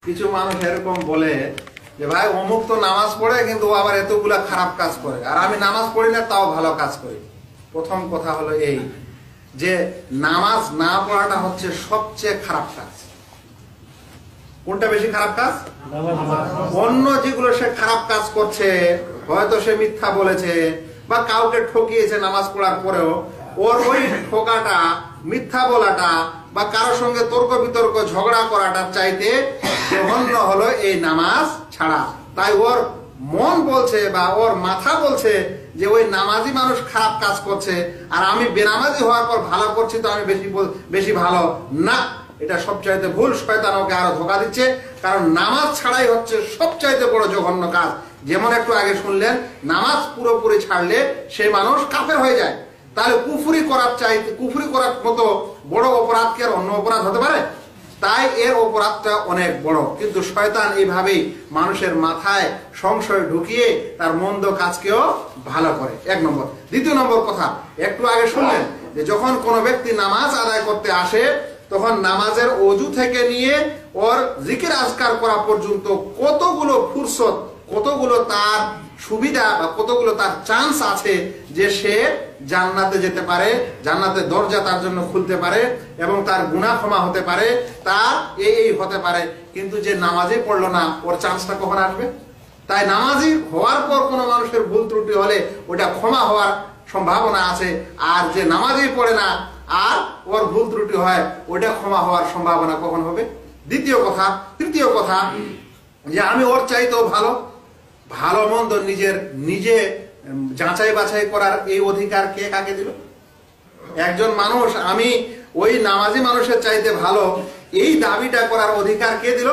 কিছু মানুষ এরকম বলে যে ভাই অমুক তো নামাজ পড়ে কিন্তু ও আবার এতগুলা খারাপ কাজ করে, আর আমি নামাজ পড়ি না তাও ভালো কাজ করি। প্রথম কথা হলো এই যে নামাজ না পড়াটা হচ্ছে সবচেয়ে খারাপ কাজ। কোনটা বেশি খারাপ কাজ? অন্য যেগুলো সে খারাপ কাজ করছে, হয়তো সে মিথ্যা বলেছে বা কাউকে ঠকিয়েছে নামাজ পড়ার পরেও, ওর ওই ঠকাটা, মিথ্যা বলাটা বা কারোর সঙ্গে তর্ক বিতর্ক ঝগড়া করাটার চাইতে জঘন্য হলো এই নামাজ ছাড়া। তাই ওর মন বলছে বা ওর মাথা বলছে যে ওই নামাজি মানুষ খারাপ কাজ করছে আর আমি বেনামাজি হওয়ার পর ভালো করছি, তো আমি বেশি ভালো না। এটা সবচাইতে ভুল। শয়তান ওকে আরো ধোঁকা দিচ্ছে, কারণ নামাজ ছাড়াই হচ্ছে সবচাইতে বড় জঘন্য কাজ। যেমন একটু আগে শুনলেন, নামাজ পুরোপুরি ছাড়লে সে মানুষ কাফের হয়ে যায়। তাহলে কুফরি করার মতো বড় অপরাধ কি আর অন্য অপরাধ হতে পারে? তাই এর অপরাধটা অনেক বড়। কিন্তু শয়তান এইভাবেই মানুষের মাথায় সংশয় ঢুকিয়ে তার মন্দ কাজকেও ভালো করে। এক নম্বর। দ্বিতীয় নম্বর কথা, একটু আগে শুনলেন যে যখন কোনো ব্যক্তি নামাজ আদায় করতে আসে তখন নামাজের অজু থেকে নিয়ে ওর জিকির আজকার করা পর্যন্ত কতগুলো ফুরসত, কতগুলো তার সুবিধা বা কতগুলো তার চান্স আছে যে সে জান্নাতে যেতে পারে, জান্নাতের দরজা তার জন্য খুলতে পারে এবং তার গুনাহ ক্ষমা হতে পারে, তার এই হতে পারে। কিন্তু যে নামাজই পড়লো না, ওর চান্সটা কখন আসবে? তাই নামাজি হওয়ার পর কোনো মানুষের ভুল ত্রুটি হলে ওটা ক্ষমা হওয়ার সম্ভাবনা আছে, আর যে নামাজই পড়ে না আর ওর ভুল ত্রুটি হয়, ওটা ক্ষমা হওয়ার সম্ভাবনা কখন হবে? দ্বিতীয় কথা। তৃতীয় কথা, যে আমি ওর চাইতেও ভালো মন্দ নিজে যাচাই বাছাই করার এই অধিকার কে কাকে দিল? একজন মানুষ আমি ওই নামাজি মানুষের চাইতে ভালো, এই দাবিটা করার অধিকার কে দিল?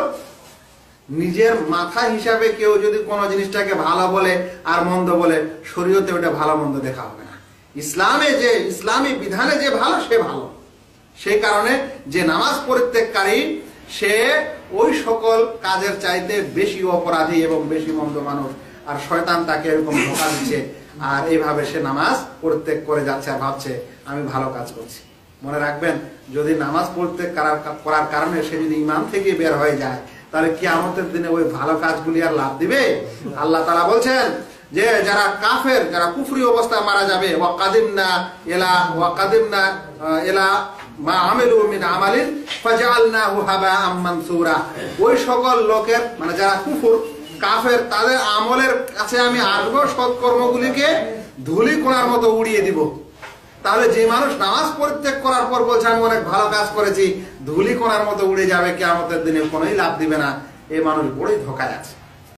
নিজের মাথা হিসাবে কেউ যদি কোনো জিনিসটাকে ভালো বলে আর মন্দ বলে, শরীয়তে ওটা ভালো মন্দ দেখা হবে না। ইসলামী বিধানে যে ভালো, সে ভালো। সেই কারণে যে নামাজ পরিত্যাগকারী সে ওই সকল কাজের চাইতে বেশি অপরাধী এবং বেশি মন্দ মানুষ, আর শয়তান তাকে এরকম ধোঁকা দিচ্ছে, আর এইভাবে সে নামাজ পরিত্যাগ করে যাচ্ছে আর ভাবছে আমি ভালো কাজ করছি। মনে রাখবেন, যদি নামাজ পরিত্যাগ করার কারণে সে যদি ঈমান থেকে বের হয়ে যায়, তাহলে কিয়ামতের দিনে ওই ভালো কাজগুলি আর লাভ দিবে? আল্লাহ তাআলা বলছেন যে যারা কাফের, যারা কুফরি অবস্থায় মারা যাবে, ওয়াকাদিমনা ইলা মা আমিলু মিন আমালিন ফাজআলনাহু হাবাআম মানসুরা। ওই সকল লোকের, মানে যারা কাফের, তাদের আমলের কাছে আমি আসবো, সৎকর্মগুলিকে ধুলিকণার মতো উড়িয়ে দিব। তাহলে যে মানুষ নামাজ পরিত্যাগ করার পর বলছে আমি অনেক ভালো কাজ করেছি, ধুলিকণার মতো উড়ে যাবে, কিয়ামতের দিনে কোনোই লাভ দিবে না। এই মানুষ বড়ই ধোঁকায় আছে।